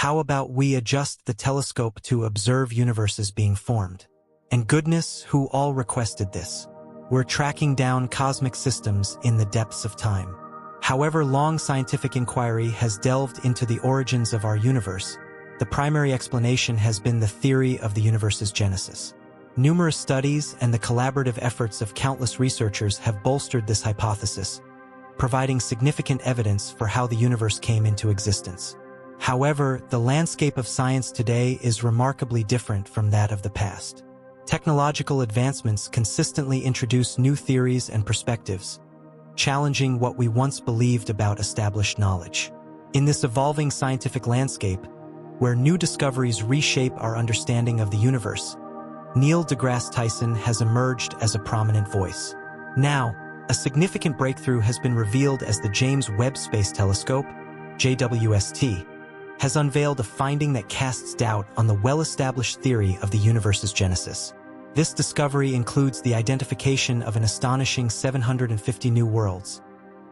How about we adjust the telescope to observe universes being formed? And goodness, who all requested this. We're tracking down cosmic systems in the depths of time. However long scientific inquiry has delved into the origins of our universe, the primary explanation has been the theory of the universe's genesis. Numerous studies and the collaborative efforts of countless researchers have bolstered this hypothesis, providing significant evidence for how the universe came into existence. However, the landscape of science today is remarkably different from that of the past. Technological advancements consistently introduce new theories and perspectives, challenging what we once believed about established knowledge. In this evolving scientific landscape, where new discoveries reshape our understanding of the universe, Neil deGrasse Tyson has emerged as a prominent voice. Now, a significant breakthrough has been revealed as the James Webb Space Telescope, JWST, has unveiled a finding that casts doubt on the well-established theory of the universe's genesis. This discovery includes the identification of an astonishing 750 new worlds,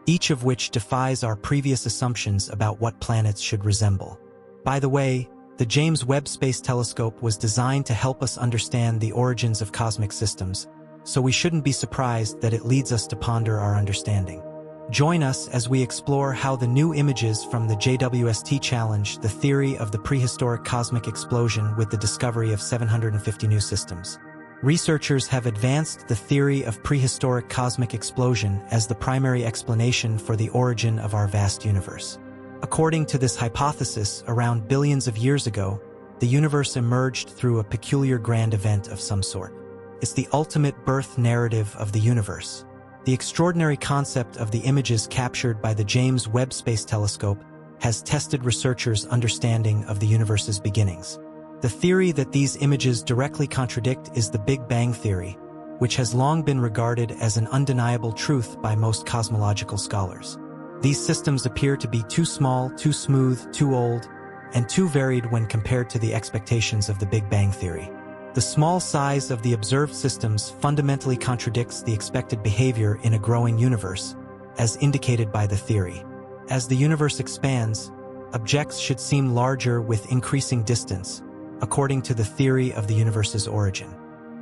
each of which defies our previous assumptions about what planets should resemble. By the way, the James Webb Space Telescope was designed to help us understand the origins of cosmic systems, so we shouldn't be surprised that it leads us to ponder our understanding. Join us as we explore how the new images from the JWST challenge the theory of the prehistoric cosmic explosion with the discovery of 750 new systems. Researchers have advanced the theory of prehistoric cosmic explosion as the primary explanation for the origin of our vast universe. According to this hypothesis, around billions of years ago, the universe emerged through a peculiar grand event of some sort. It's the ultimate birth narrative of the universe. The extraordinary concept of the images captured by the James Webb Space Telescope has tested researchers' understanding of the universe's beginnings. The theory that these images directly contradict is the Big Bang theory, which has long been regarded as an undeniable truth by most cosmological scholars. These systems appear to be too small, too smooth, too old, and too varied when compared to the expectations of the Big Bang theory. The small size of the observed systems fundamentally contradicts the expected behavior in a growing universe, as indicated by the theory. As the universe expands, objects should seem larger with increasing distance, according to the theory of the universe's origin.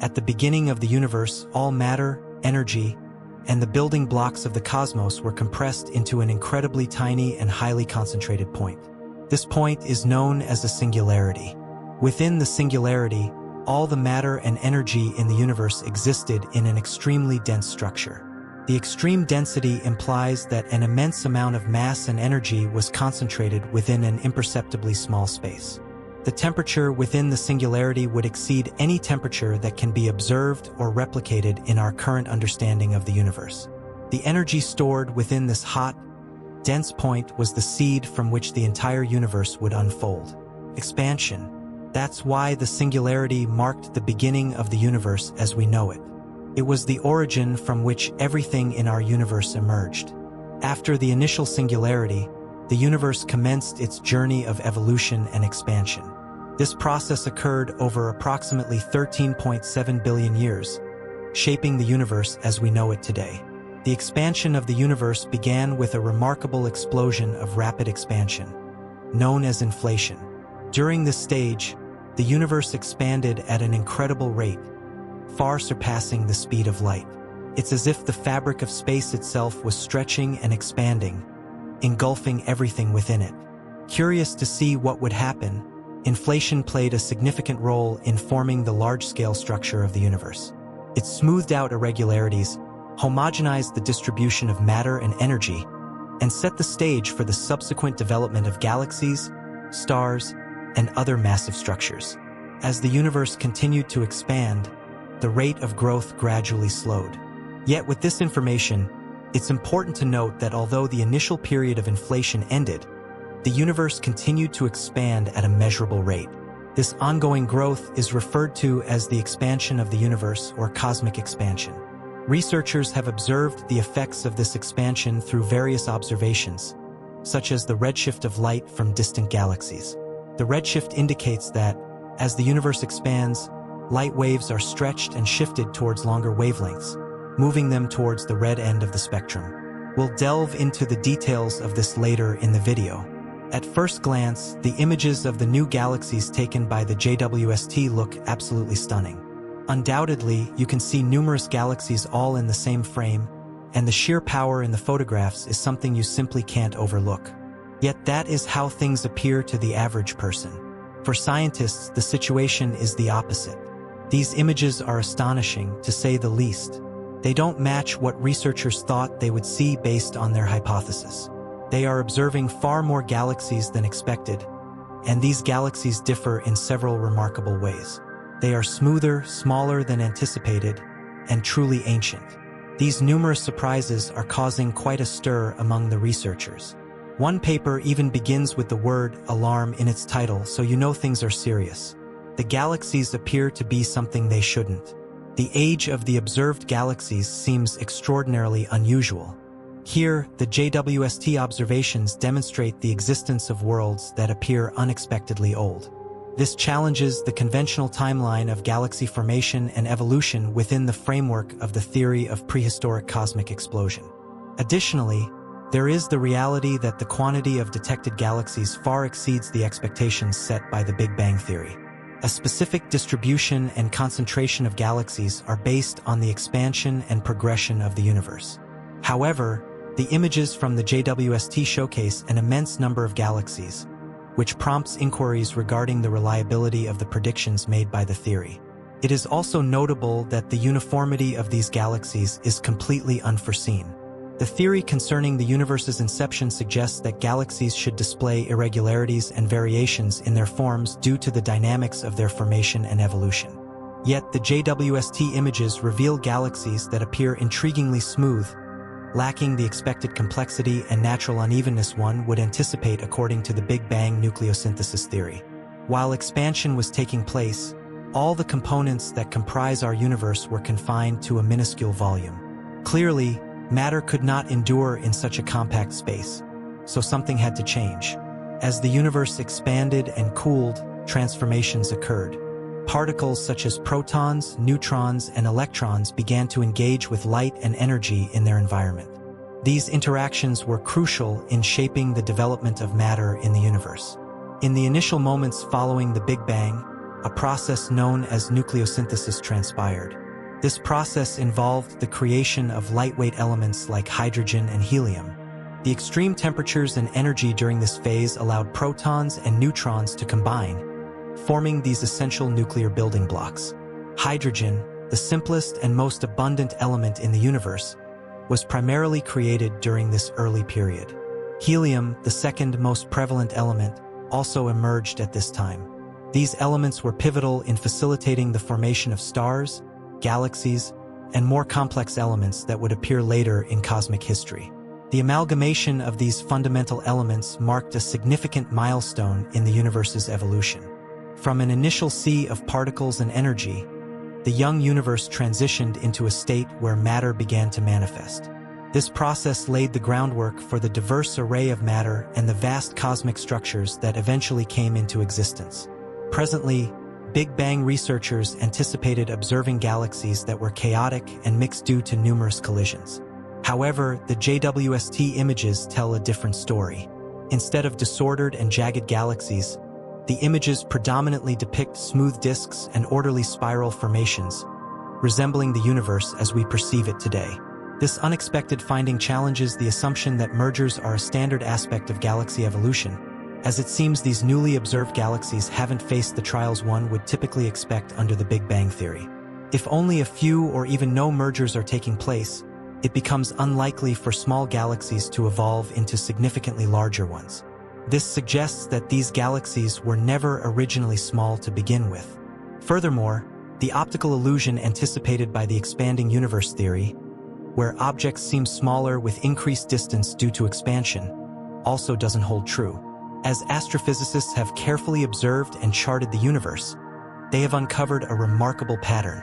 At the beginning of the universe, all matter, energy, and the building blocks of the cosmos were compressed into an incredibly tiny and highly concentrated point. This point is known as a singularity. Within the singularity, all the matter and energy in the universe existed in an extremely dense structure. The extreme density implies that an immense amount of mass and energy was concentrated within an imperceptibly small space. The temperature within the singularity would exceed any temperature that can be observed or replicated in our current understanding of the universe. The energy stored within this hot, dense point was the seed from which the entire universe would unfold. Expansion. That's why the singularity marked the beginning of the universe as we know it. It was the origin from which everything in our universe emerged. After the initial singularity, the universe commenced its journey of evolution and expansion. This process occurred over approximately 13.7 billion years, shaping the universe as we know it today. The expansion of the universe began with a remarkable explosion of rapid expansion, known as inflation. During this stage, the universe expanded at an incredible rate, far surpassing the speed of light. It's as if the fabric of space itself was stretching and expanding, engulfing everything within it. Curious to see what would happen, inflation played a significant role in forming the large-scale structure of the universe. It smoothed out irregularities, homogenized the distribution of matter and energy, and set the stage for the subsequent development of galaxies, stars, and other massive structures. As the universe continued to expand, the rate of growth gradually slowed. Yet with this information, it's important to note that although the initial period of inflation ended, the universe continued to expand at a measurable rate. This ongoing growth is referred to as the expansion of the universe or cosmic expansion. Researchers have observed the effects of this expansion through various observations, such as the redshift of light from distant galaxies. The redshift indicates that, as the universe expands, light waves are stretched and shifted towards longer wavelengths, moving them towards the red end of the spectrum. We'll delve into the details of this later in the video. At first glance, the images of the new galaxies taken by the JWST look absolutely stunning. Undoubtedly, you can see numerous galaxies all in the same frame, and the sheer power in the photographs is something you simply can't overlook. Yet that is how things appear to the average person. For scientists, the situation is the opposite. These images are astonishing, to say the least. They don't match what researchers thought they would see based on their hypothesis. They are observing far more galaxies than expected, and these galaxies differ in several remarkable ways. They are smoother, smaller than anticipated, and truly ancient. These numerous surprises are causing quite a stir among the researchers. One paper even begins with the word alarm in its title, so you know things are serious. The galaxies appear to be something they shouldn't. The age of the observed galaxies seems extraordinarily unusual. Here, the JWST observations demonstrate the existence of worlds that appear unexpectedly old. This challenges the conventional timeline of galaxy formation and evolution within the framework of the theory of prehistoric cosmic explosion. Additionally, there is the reality that the quantity of detected galaxies far exceeds the expectations set by the Big Bang theory. A specific distribution and concentration of galaxies are based on the expansion and progression of the universe. However, the images from the JWST showcase an immense number of galaxies, which prompts inquiries regarding the reliability of the predictions made by the theory. It is also notable that the uniformity of these galaxies is completely unforeseen. The theory concerning the universe's inception suggests that galaxies should display irregularities and variations in their forms due to the dynamics of their formation and evolution. Yet the JWST images reveal galaxies that appear intriguingly smooth, lacking the expected complexity and natural unevenness one would anticipate according to the Big Bang nucleosynthesis theory. While expansion was taking place, all the components that comprise our universe were confined to a minuscule volume. Clearly, matter could not endure in such a compact space, so something had to change. As the universe expanded and cooled, transformations occurred. Particles such as protons, neutrons, and electrons began to engage with light and energy in their environment. These interactions were crucial in shaping the development of matter in the universe. In the initial moments following the Big Bang, a process known as nucleosynthesis transpired. This process involved the creation of lightweight elements like hydrogen and helium. The extreme temperatures and energy during this phase allowed protons and neutrons to combine, forming these essential nuclear building blocks. Hydrogen, the simplest and most abundant element in the universe, was primarily created during this early period. Helium, the second most prevalent element, also emerged at this time. These elements were pivotal in facilitating the formation of stars, galaxies, and more complex elements that would appear later in cosmic history. The amalgamation of these fundamental elements marked a significant milestone in the universe's evolution. From an initial sea of particles and energy, the young universe transitioned into a state where matter began to manifest. This process laid the groundwork for the diverse array of matter and the vast cosmic structures that eventually came into existence. Presently, Big Bang researchers anticipated observing galaxies that were chaotic and mixed due to numerous collisions. However, the JWST images tell a different story. Instead of disordered and jagged galaxies, the images predominantly depict smooth disks and orderly spiral formations, resembling the universe as we perceive it today. This unexpected finding challenges the assumption that mergers are a standard aspect of galaxy evolution, as it seems these newly observed galaxies haven't faced the trials one would typically expect under the Big Bang theory. If only a few or even no mergers are taking place, it becomes unlikely for small galaxies to evolve into significantly larger ones. This suggests that these galaxies were never originally small to begin with. Furthermore, the optical illusion anticipated by the expanding universe theory, where objects seem smaller with increased distance due to expansion, also doesn't hold true. As astrophysicists have carefully observed and charted the universe, they have uncovered a remarkable pattern: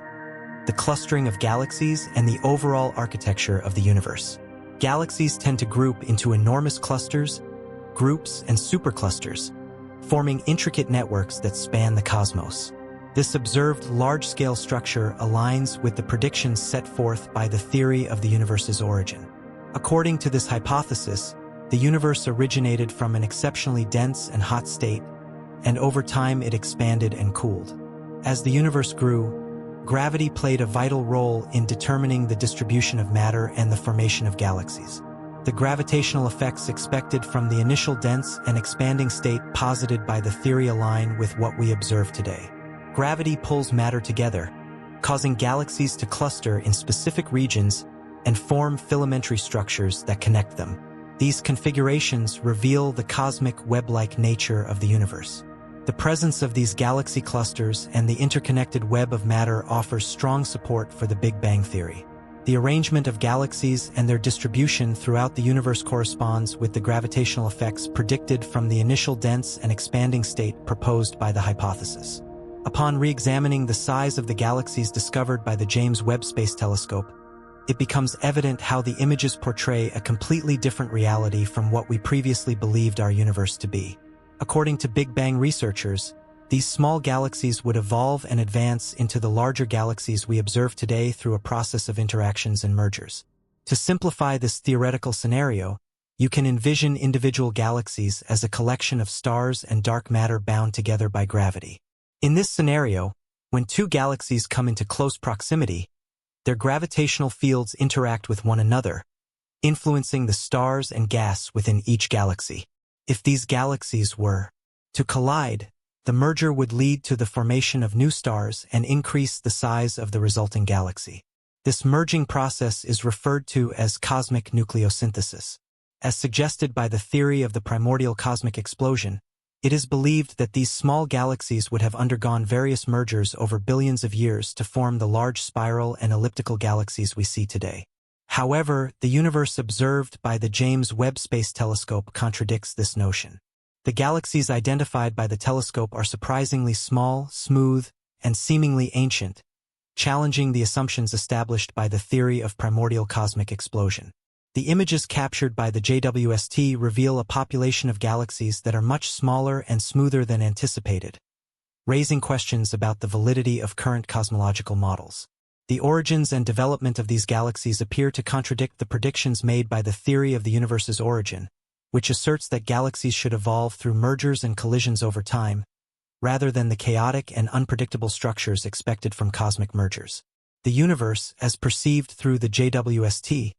the clustering of galaxies and the overall architecture of the universe. Galaxies tend to group into enormous clusters, groups, and superclusters, forming intricate networks that span the cosmos. This observed large-scale structure aligns with the predictions set forth by the theory of the universe's origin. According to this hypothesis, The universe originated from an exceptionally dense and hot state, and over time it expanded and cooled. As the universe grew, gravity played a vital role in determining the distribution of matter and the formation of galaxies. The gravitational effects expected from the initial dense and expanding state posited by the theory align with what we observe today. Gravity pulls matter together, causing galaxies to cluster in specific regions and form filamentary structures that connect them. These configurations reveal the cosmic web-like nature of the universe. The presence of these galaxy clusters and the interconnected web of matter offers strong support for the Big Bang theory. The arrangement of galaxies and their distribution throughout the universe corresponds with the gravitational effects predicted from the initial dense and expanding state proposed by the hypothesis. Upon re-examining the size of the galaxies discovered by the James Webb Space Telescope, it becomes evident how the images portray a completely different reality from what we previously believed our universe to be. According to Big Bang researchers, these small galaxies would evolve and advance into the larger galaxies we observe today through a process of interactions and mergers. To simplify this theoretical scenario, you can envision individual galaxies as a collection of stars and dark matter bound together by gravity. In this scenario, when two galaxies come into close proximity, their gravitational fields interact with one another, influencing the stars and gas within each galaxy. If these galaxies were to collide, the merger would lead to the formation of new stars and increase the size of the resulting galaxy. This merging process is referred to as cosmic nucleosynthesis. As suggested by the theory of the primordial cosmic explosion, it is believed that these small galaxies would have undergone various mergers over billions of years to form the large spiral and elliptical galaxies we see today. However, the universe observed by the James Webb Space Telescope contradicts this notion. The galaxies identified by the telescope are surprisingly small, smooth, and seemingly ancient, challenging the assumptions established by the theory of primordial cosmic explosion. The images captured by the JWST reveal a population of galaxies that are much smaller and smoother than anticipated, raising questions about the validity of current cosmological models. The origins and development of these galaxies appear to contradict the predictions made by the theory of the universe's origin, which asserts that galaxies should evolve through mergers and collisions over time, rather than the chaotic and unpredictable structures expected from cosmic mergers. The universe, as perceived through the JWST,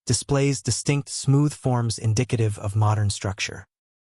displays distinct smooth forms indicative of modern structure.